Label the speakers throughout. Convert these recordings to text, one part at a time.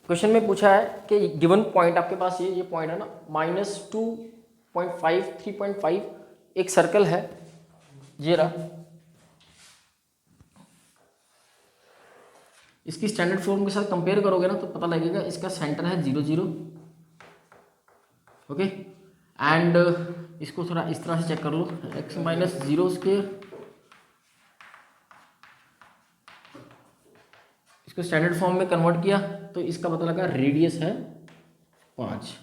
Speaker 1: Question में पूछा है कि गिवन पॉइंट आपके पास ये पॉइंट है ना -2.5 3.5 एक सर्कल है ये रहा, इसकी स्टैंडर्ड फॉर्म के साथ कंपेयर करोगे ना तो पता लगेगा इसका सेंटर है 0 0, ओके। एंड इसको थोड़ा इस तरह से चेक कर लो, x माइनस 0 स्क्वायर, इसको स्टैंडर्ड फॉर्म में कन्वर्ट किया तो इसका पता लगा रेडियस है 5,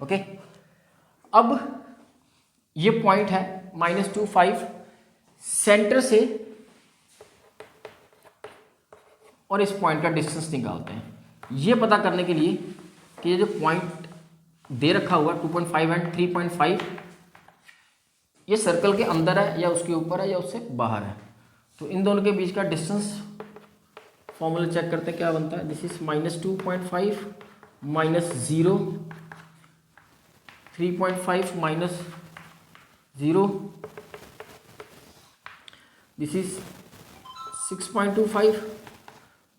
Speaker 1: ओके। अब ये पॉइंट है -2.5, सेंटर से और इस पॉइंट का डिस्टेंस निकालते हैं। ये पता करने के लिए कि ये जो पॉइंट दे रखा हुआ 2.5 एंड 3.5 ये सर्कल के अंदर है या उसके ऊपर है या उससे बाहर है, तो इन दोनों के बीच का डिस्टेंस फॉर्मूला चेक करते हैं क्या बनता है। दिस इज -2.5 -0, 3.5 -0, दिस इज 6.25,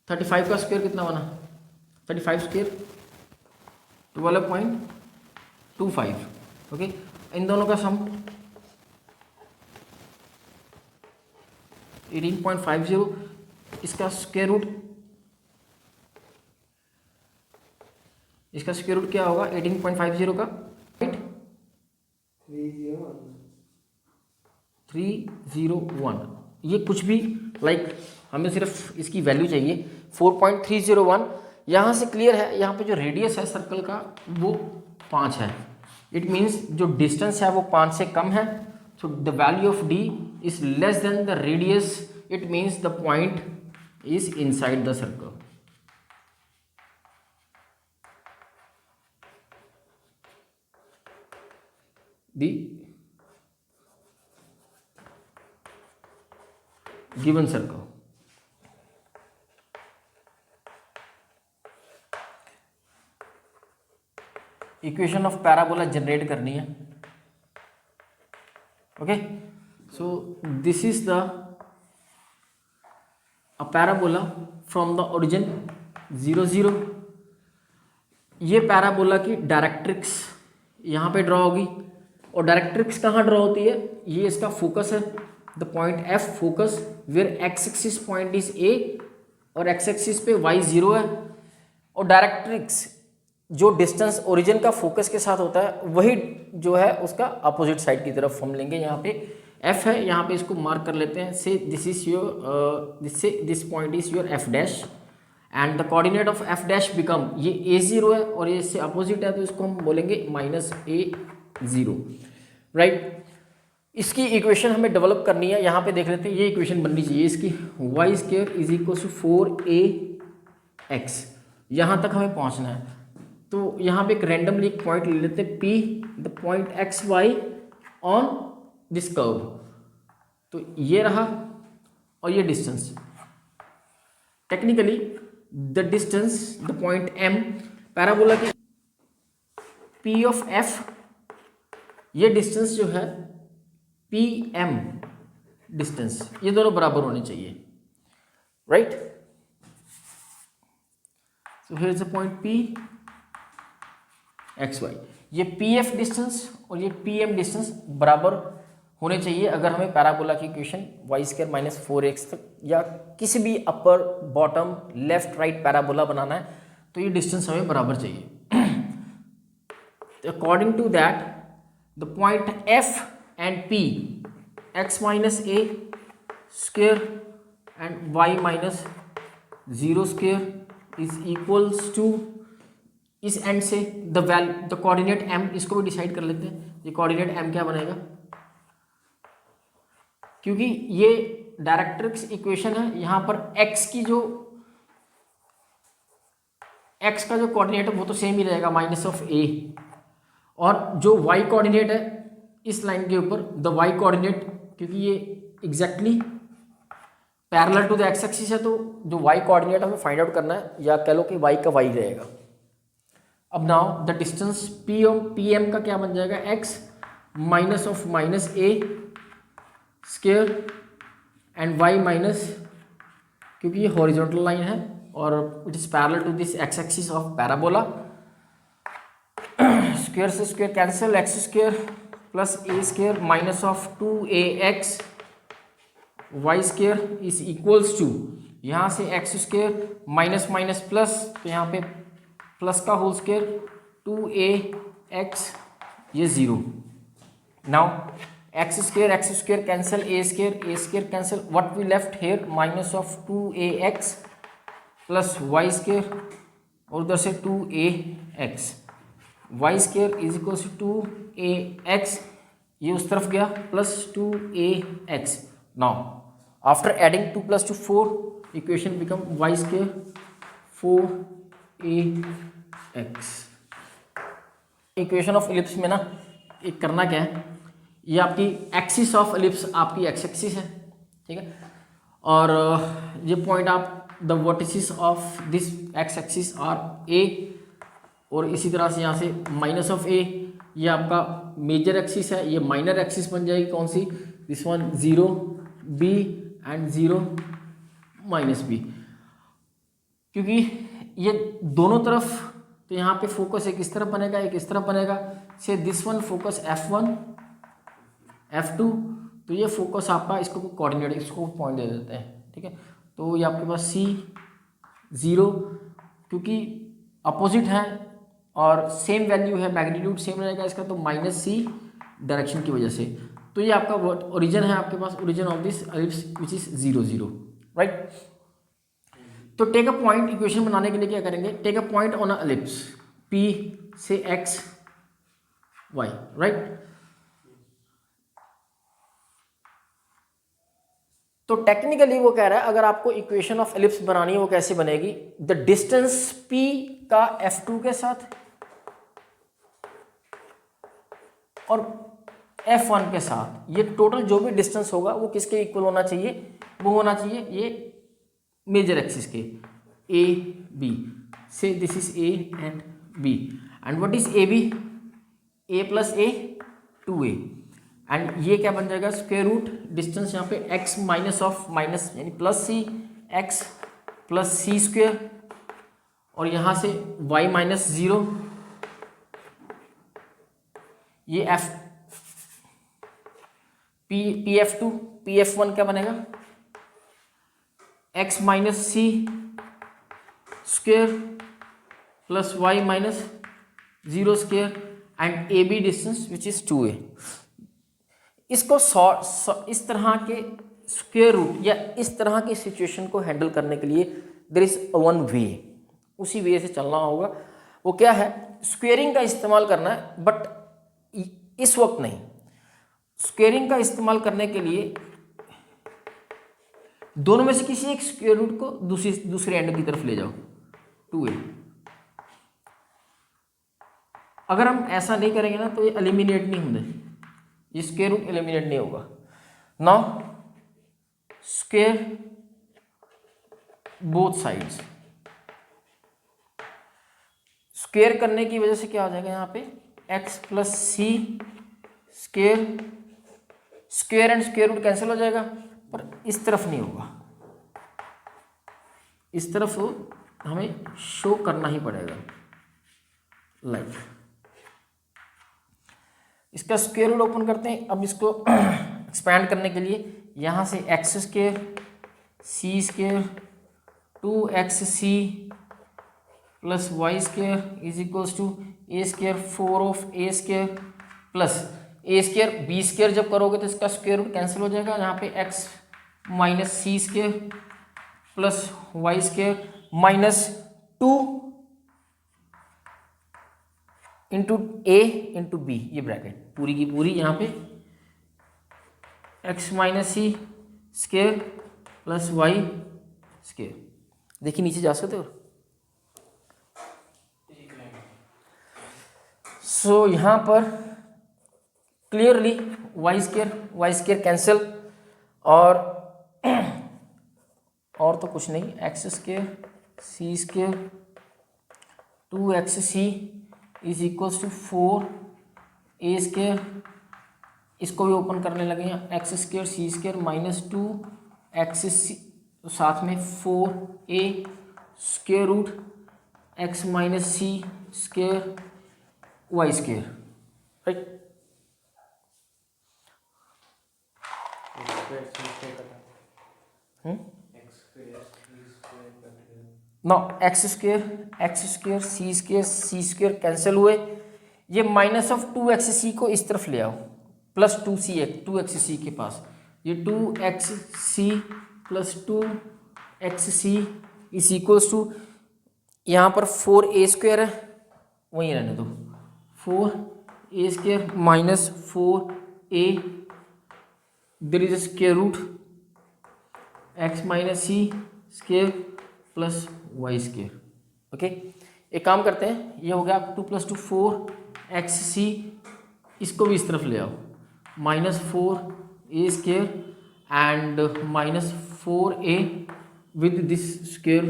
Speaker 1: 35 का स्क्वायर कितना बना 35 स्क्वायर 12.25, ओके। इन दोनों का सम 18.50, इसका स्क्वायर रूट क्या होगा 18.50 का 301, ये कुछ भी लाइक हमें सिर्फ इसकी वैल्यू चाहिए 4.301। यहाँ से क्लियर है, यहाँ पे जो रेडियस है सर्कल का वो 5 है, इट मीन्स जो डिस्टेंस है वो 5 से कम है, so the value of d is less than the radius, it means the point is inside the circle. The given circle. Equation of parabola generate करनी है, okay. So this is the a parabola from the origin 0 0। ये parabola की directrix यहाँ पे draw होगी, और directrix कहाँ draw होती है, ये इसका फोकस है, the point F focus where X axis point is A और एक्स एक्सिस पे y 0 है, और डायरेक्ट्रिक्स जो डिस्टेंस ओरिजिन का फोकस के साथ होता है वही जो है उसका अपोजिट साइड की तरफ हम लेंगे। यहाँ पे F है, यहाँ पे इसको मार्क कर लेते हैं, से this is your this point is your F dash and the coordinate of F dash become, ये A0 है और ये इससे अपोजिट है तो इसको हम बोलेंगे -A0, राइट। इसकी इक्वेशन हमें डेवलप करनी है, यहाँ पे देख लेते हैं ये इक्वेशन बननी चाहिए इसकी, y square is equal to 4ax, यहाँ तक हमें पहुँचना है। तो यहाँ पे एक रैंडमली एक पॉइंट ले लेते हैं P, the point XY on this curve, तो ये रहा और ये distance, technically the distance the point M parabola की P ऑफ F, ये डिस्टेंस जो है PM डिस्टेंस, ये दोनों बराबर होने चाहिए, right. So here is the point P XY, ये PF डिस्टेंस और ये PM डिस्टेंस बराबर होने चाहिए अगर हमें पैराबोला की इक्वेशन y स्क्वायर -4x तक या किसी भी upper bottom left right parabola बनाना है तो ये डिस्टेंस हमें बराबर चाहिए। According to that the point F and P x minus a square and y minus 0 square is equals to, इस एंड से द कोऑर्डिनेट m, इसको भी डिसाइड कर लेते हैं, ये कोऑर्डिनेट m क्या बनेगा, क्योंकि ये डायरेक्ट्रिक्स इक्वेशन है, यहाँ पर x की जो x का जो कोऑर्डिनेट है वो तो सेम ही रहेगा -a, और जो y कोऑर्डिनेट है इस लाइन के ऊपर द y कोऑर्डिनेट, क्योंकि ये exactly parallel to the x axis है तो जो y कोऑर्डिनेट हमें फाइंड आउट करना है, या कह लो कि y का y रहेगा। अब नाउ द डिस्टेंस PM का क्या बन जाएगा, x minus of -a square and y minus, क्योंकि ये हॉरिजॉन्टल लाइन है और it is parallel to this x axis of parabola. Square से square cancel, x square plus A square minus of 2ax Y square is equals to, यहाँ से x square minus minus plus, तो यहाँ पे plus का whole square 2ax, ये 0। Now X square cancel, A square cancel, what we left here minus of 2ax plus Y square और उधर से 2ax, Y square is equals to 2ax, ये उस तरफ गया plus 2ax। Now after adding 2 + 2 4, equation become Y square 4ax। Equation of ellipse में ना एक करना क्या है, ये आपकी एक्सिस ऑफ इलिप्स आपकी एक्स एक्सिस है, ठीक है, और ये पॉइंट आप the vertices of this x axis are a, और इसी तरह से यहाँ से माइनस ऑफ ए, ये आपका मेजर एक्सिस है, ये माइनर एक्सिस बन जाएगी कौन सी, दिस वन 0 b एंड 0 माइनस बी, क्योंकि ये दोनों तरफ, तो यहाँ पे फोकस एक इस तरफ बनेगा एक इस तरफ बनेगा, से this one focus f1 f2, तो ये फोकस आपका, इसको कोऑर्डिनेट, इसको पॉइंट दे देते हैं, ठीक है, तो ये आपके पास C 0, क्योंकि अपोजिट है और सेम वैल्यू है, मैग्नीट्यूड सेम रहेगा इसका, तो -c डायरेक्शन की वजह से, तो ये आपका ओरिजिन है आपके पास, origin of this ellipse which is 0 0, right. तो टेक अ पॉइंट, इक्वेशन बनाने के लिए क्या करेंगे, take a point on a ellipse P से x y, राइट। तो टेक्निकली वो कह रहा है अगर आपको इक्वेशन ऑफ एलिप्स बनानी है वो कैसे बनेगी, द डिस्टेंस P का F2 के साथ और F1 के साथ, ये टोटल जो भी डिस्टेंस होगा वो किसके इक्वल होना चाहिए, वो होना चाहिए ये मेजर एक्सिस के ए बी, से this is A and B, and what is A B, A plus A 2a, एंड ये क्या बन जाएगा, स्क्वायर रूट डिस्टेंस यहाँ पे x माइनस ऑफ माइनस यानी plus C, x plus C square, और यहाँ से y माइनस 0, ये f P F two, P F one क्या बनेगा, x minus C square plus Y minus 0 square, and A B distance which is 2a। इसको इस तरह के स्क्वायर रूट या इस तरह की सिचुएशन को हैंडल करने के लिए देयर इज वन वे, उसी वे से चलना होगा। वो क्या है, स्क्वेयरिंग का इस्तेमाल करना है, बट इस वक्त नहीं। स्क्वेयरिंग का इस्तेमाल करने के लिए दोनों में से किसी एक स्क्वायर रूट को दूसरे एंड की तरफ ले जाओ, 2a। अगर हम ऐसा नहीं करेंगे ना तो ये एलिमिनेट नहीं होंगे, ये स्क्वायर रूट एलिमिनेट नहीं होगा। Now square both sides, square करने की वजह से क्या हो जाएगा, यहाँ पे x plus C square, square and square root cancel हो जाएगा, पर इस तरफ नहीं होगा, इस तरफ हमें शो करना ही पड़ेगा लाइक। इसका स्क्वायर रूट ओपन करते हैं। अब इसको एक्सपैंड करने के लिए यहाँ से x square C square 2xc plus Y square is equals to A square 4 of A square plus A square B square. जब करोगे तो इसका स्क्वायर रूट कैंसिल हो जाएगा, यहाँ पे x minus C square plus Y square minus 2 into a into b, ये bracket पूरी की पूरी यहाँ पे x माइनस सी स्क्वायर प्लस वाई स्क्वायर। देखिए नीचे जा सकते हो। सो यहाँ पर क्लियरली वाई स्क्वायर कैंसिल, और तो कुछ नहीं, x square C square 2xc is equals to 4a square. इसको भी ओपन करने लगे हैं, एक्स स्क्वायर सी स्क्वायर माइनस 2xc, साथ में 4a square root x minus सी square Y square, right. No x square सी स्क्वायर कैंसिल हुए, ये माइनस ऑफ 2xc को इस तरफ ले आओ, प्लस 2xc के पास, ये 2xc plus 2xc is equals to, यहाँ पर 4a स्क्वायर है, वहीं रहने दो, 4a square minus 4a, there is square root x minus C square plus Y square, okay. एक काम करते हैं, ये हो गया 2 + 2 4xc, इसको भी इस तरफ ले आओ, minus 4a square and minus 4a with this square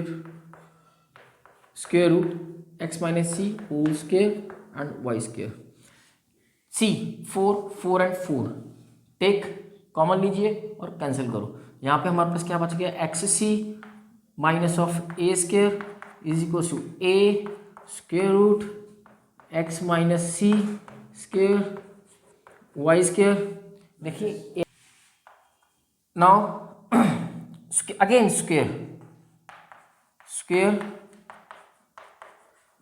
Speaker 1: root x minus C whole square and Y square. C 4 and 4 take common लीजिए और कैंसिल करो, यहाँ पे हमारे पास क्या बच गया, x c minus of A square is equal to A square root x minus C square Y square. देखिए now again square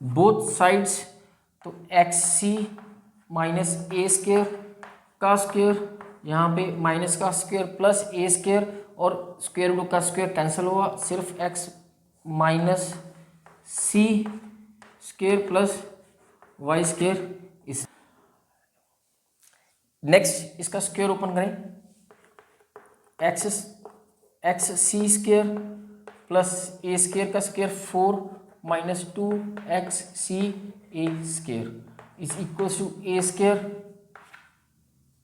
Speaker 1: both sides, तो x c minus a square का स्क्वायर, यहाँ पे माइनस का स्क्वायर प्लस ए square, और square root का square cancel हुआ, सिर्फ एक्स माइनस सी स्क्वायर प्लस वाई स्क्वायर। इस नेक्स्ट इसका स्क्वायर ओपन करें, एक्स सी स्क्वायर प्लस ए स्क्वायर का square 4 minus 2xc a square is equal to A square,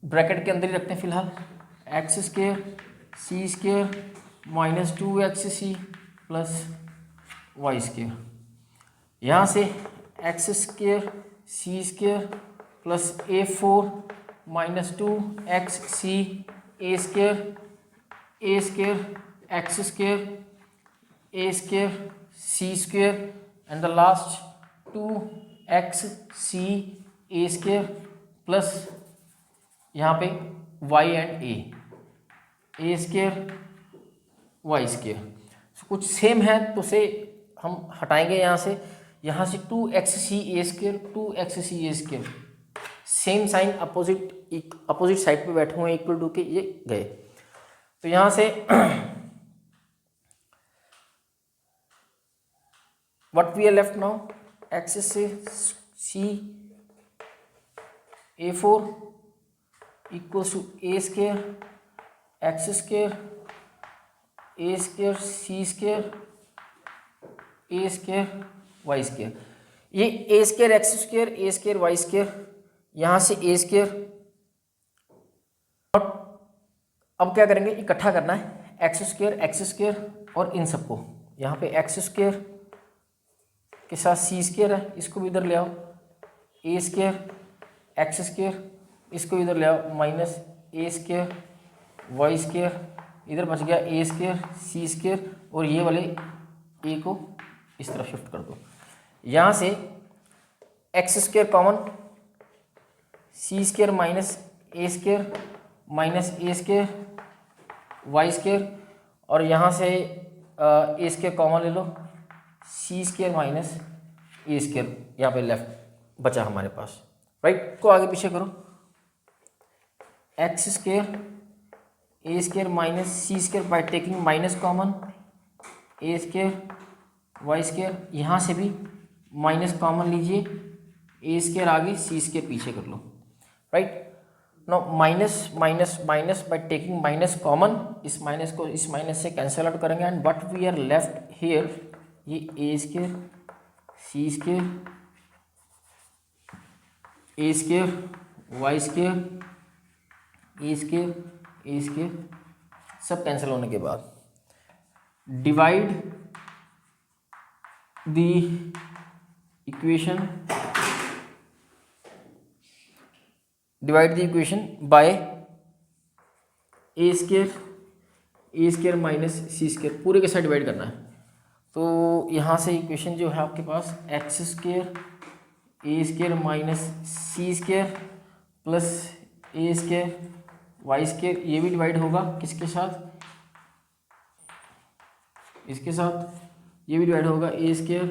Speaker 1: bracket के अंदर ही रखते हैं फिलहाल, एक्स स्क्वायर सी square minus 2xc plus Y square. यहाँ से x square C square plus a4 minus 2xc a square x square A square C square and the last 2xc a square plus यहाँ पे y and a square Y square. कुछ same है तो से हम हटाएंगे यहाँ से 2xc a square 2xc a square, same sign opposite side पे बैठे हुए हैं, इक्वल टू के ये गए, तो यहाँ से what we are left now, X से C a4 equals to A square x square A square C square A square Y square. ये ए स्क्वायर एक्स स्क्वायर ए स्क्वायर वाई स्क्वायर, यहाँ से ए स्क्वायर, अब क्या करेंगे, इकट्ठा करना है एक्स स्क्वायर और इन सबको, यहाँ पे एक्स स्क्वायर के साथ सी स्क्वायर है, इसको भी इधर ले आओ, ए स्क्वायर एक्स स्क्वायर इसको इधर ले आओ, minus a square Y square, इधर बच गया ए स्क्वायर सी स्क्वायर, और ये वाले ए को इस तरफ शिफ्ट कर दो। यहाँ से x square common, C square minus a square Y square, और यहाँ से ए स्क्वायर कॉमन ले लो, सी स्क्वायर माइनस ए स्क्वायर यहाँ पे लेफ्ट बचा हमारे पास, राइट। को आगे पीछे करो, X square A square minus C square by taking minus common, A square Y square, यहाँ से भी माइनस कॉमन लीजिए, ए स्क्वायर आगे सी स्क्वायर पीछे कर लो, right. No minus minus minus by taking minus common, इस माइनस को इस माइनस से कैंसिल आउट करेंगे, and what we are left here, ये ए स्क्वायर सी स्क्वायर ए स्क्वायर वाई स्क्वायर ए स्क्वायर सब कैंसिल होने के बाद divide the equation by a square minus C square, पूरे के साथ डिवाइड करना है, तो यहाँ से इक्वेशन जो है आपके पास x square A square minus C square plus A square Y square, ये भी डिवाइड होगा किसके साथ, इसके साथ, ये भी डिवाइड होगा ए स्क्र,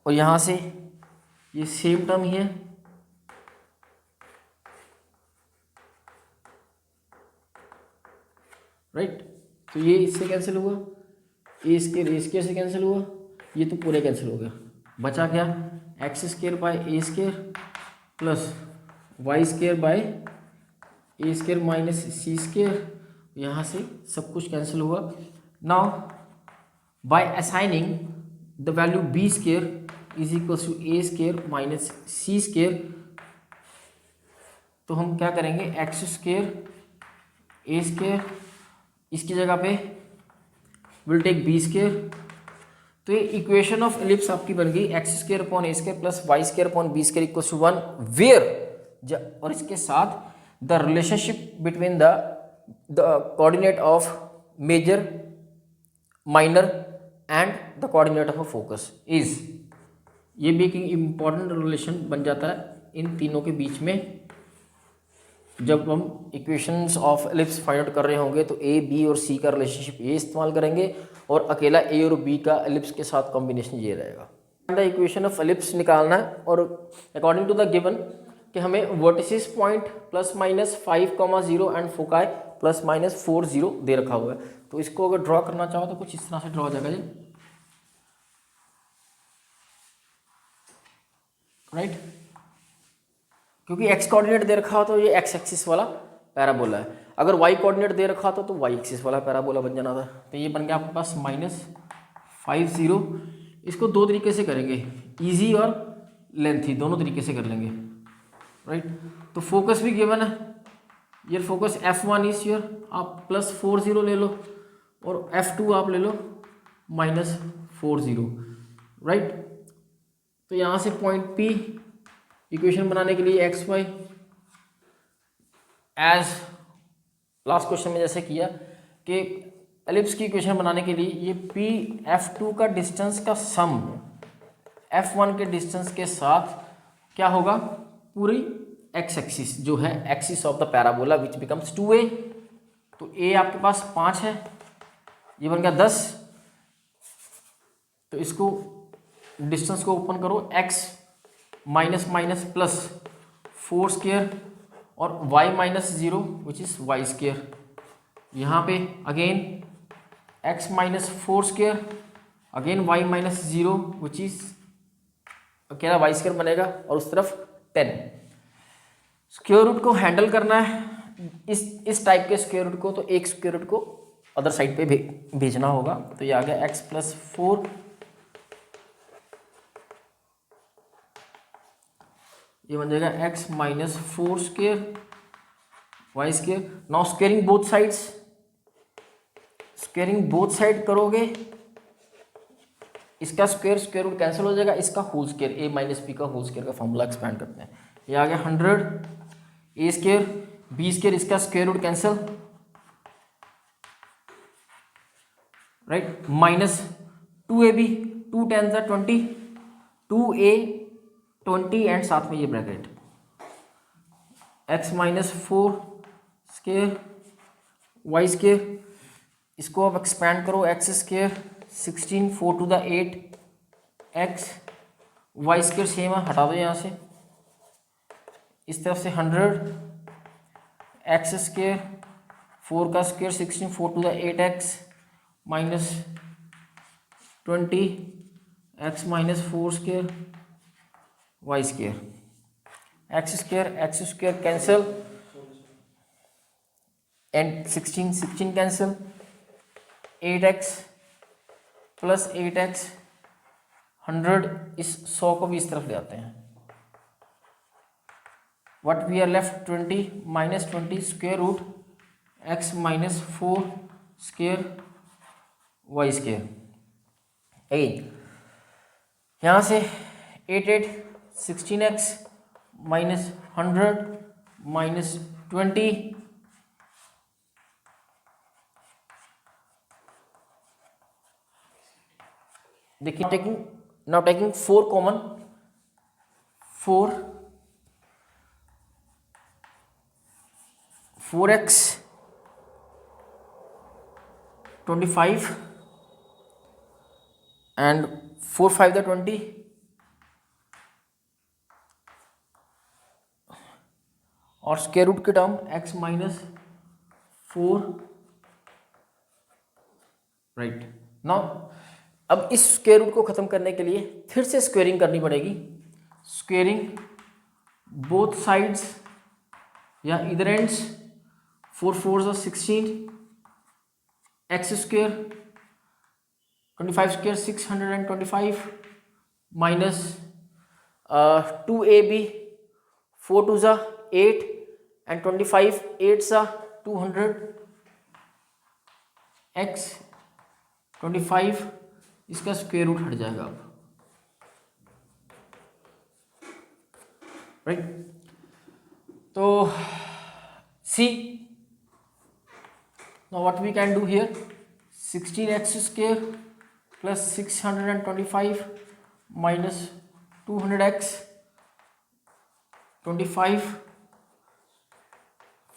Speaker 1: और यहाँ से ये सेम टर्म ही है, राइट। तो ये इससे कैंसिल हुआ, ए स्क्र से कैंसिल हुआ, ये तो पूरे कैंसिल हो गया, बचा क्या X square by A square plus Y square by A square minus C square, यहाँ से सब कुछ कैंसिल हुआ। Now by assigning the value B square is equal to A square minus C square, तो हम क्या करेंगे एक्स स्क्र ए स्क्र, इसकी जगह पे विल टेक बी स्क्र, तो ये इक्वेशन ऑफ एलिप्स आपकी बन गई X square upon A square plus Y square upon B square equal to 1 where, और इसके साथ the relationship between the coordinate of major minor and the coordinate of a focus is, ये भी एक important relation बन जाता है इन तीनों के बीच में। जब हम equations of ellipse find out कर रहे होंगे तो ए बी और सी का रिलेशनशिप ये इस्तेमाल करेंगे और अकेला ए और बी का एलिप्स के साथ कॉम्बिनेशन ये रहेगा। द इक्वेशन ऑफ एलिप्स निकालना है और अकॉर्डिंग टू द गिवन कि हमें vertices point plus minus 5,0 and foci plus minus 4,0 दे रखा हुआ है, तो इसको अगर ड्रॉ करना चाहो तो कुछ इस तरह से ड्रॉ हो जाएगा जी, राइट। क्योंकि एक्स कोऑर्डिनेट दे रखा हो तो ये एक्स एक्सिस वाला पैराबोला है, अगर वाई कोऑर्डिनेट दे रखा तो वाई एक्सिस वाला पैराबोला बन जाना था। तो ये बन गया आपके पास -50। इसको दो तरीके से करेंगे, इजी और लेंथी, दोनों तरीके से कर लेंगे, राइट। तो फोकस भी गिवन है, ये फोकस F1 इज योर, आप +40 ले लो और F2 आप ले लो -40, राइट। तो यहाँ से पॉइंट P इक्वेशन बनाने के लिए X Y as last question में जैसे किया कि एलिप्स की इक्वेशन बनाने के लिए ये P F2 का डिस्टेंस का सम F1 के डिस्टेंस के साथ क्या होगा, पूरी एक्स एक्सिस जो है axis of the parabola which becomes 2a, तो a आपके पास 5 है, ये बन गया 10। तो इसको डिस्टेंस को ओपन करो, x minus minus plus 4 square और y -0 which is y square, यहाँ पे again x -4 square again y -0 which is अकेला y स्क्र बनेगा और उस तरफ 10। स्क्वायर रूट को हैंडल करना है, इस टाइप के स्क्वायर रूट को, तो एक स्क्वायर रूट को अदर साइड पे भेजना होगा, तो ये आ गया x + 4, ये बन जाएगा x -4 square Y square. Now squaring both sides, squaring both side करोगे, इसका स्क्वायर रूट कैंसिल हो जाएगा, इसका होल स्क्वायर a - b का होल स्क्वायर का फॉर्मूला एक्सपेंड करते हैं, ये आ गया 100 a स्क्वायर b स्क्वायर, इसका square root cancel, right, -2ab 2 10 20 2a 20 and साथ में ये bracket x -4 square Y square, इसको अब एक्सपैंड करो, x square 16 4 to the 8 x Y square same है, हटा दो यहाँ से, इस तरफ से 100 x स्क्वायर 4 का square 16 4 to the 8x -20 x -4 square Y square, x square cancel and 16 cancel, 8x + 8x 100, इस 100 को भी इस तरफ ले आते हैं, what we are left 20 -20 square root x -4 square Y square. यहाँ से 8 16x -100 -20 देखिए taking 4 common, 4x 25 and 4 5 the 20 और स्क्वायर रूट के term x minus 4, right. Now अब इस स्क्वायर रूट को खत्म करने के लिए फिर से स्क्वेयरिंग करनी पड़ेगी। स्क्वेयरिंग बोथ साइड्स या इधर ends, 4 4 16, x square 25 square 625 minus 2ab 4 2 8 and 25 8 200 x 25 इसका स्क्वायर रूट हट जाएगा अब, राइट। तो see now what we can do here, 16x square plus 625 minus 200x 25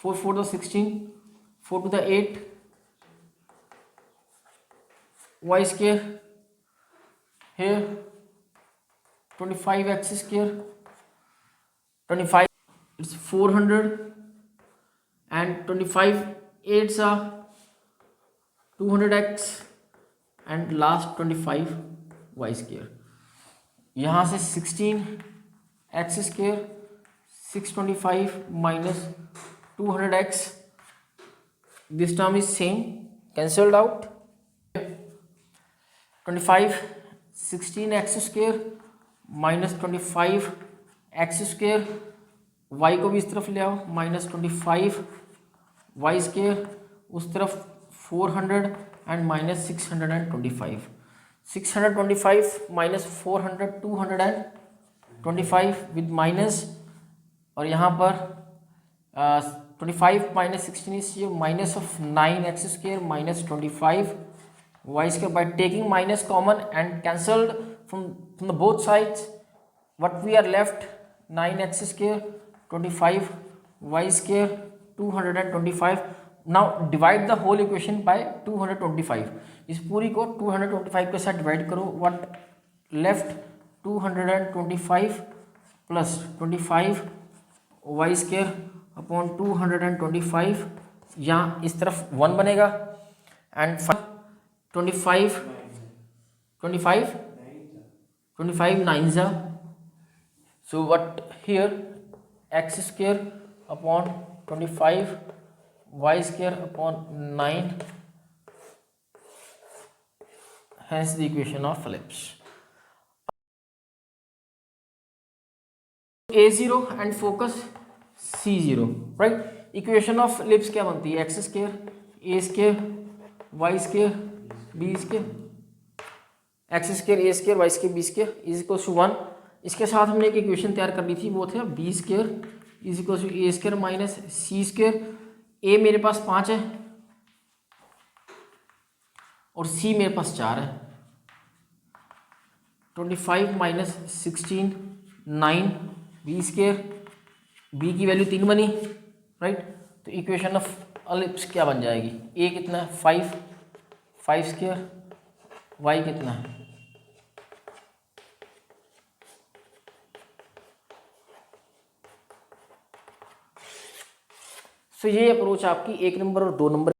Speaker 1: 4 4 16 4 to the 8 y square here 25x square 25 it's 400 and 25 8s are 200x and last 25 y square। यहाँ से 16x square 625 minus 200x, this term is same, cancelled out। 25 16x square minus 25 x square, y को भी इस तरफ ले आओ, minus 25 y square उस तरफ 400 and minus 625 625 minus 400 225 with minus, और यहाँ पर 25 minus 16 is minus of 9x square minus 25 y square, by taking minus common and cancelled from the both sides, what we are left 9x square 25 y square 225। now divide the whole equation by 225, इस पूरी को 225 के साथ divide करो, what left 225 plus 25 y square upon 225, यहाँ इस तरफ 1 बनेगा एंड 25 9 जा, so what here x square upon 25 y square upon 9, hence the equation of ellipse। a0 and focus c0, right। Equation of ellipse क्या बनती है, x square a square y square b square, x square a square y square b square is equal to 1। इसके साथ हमने एक equation तैयार कर ली थी, वो था b square is equal to a square minus c square। a मेरे पास 5 है और c मेरे पास 4 है, 25 माइनस 16 9 b square, b की वैल्यू 3 बनी, राइट। तो इक्वेशन ऑफ एलिप्स क्या बन जाएगी, a कितना है 5 स्क्वायर, y कितना है सो ये अप्रोच आपकी 1 नंबर और 2 नंबर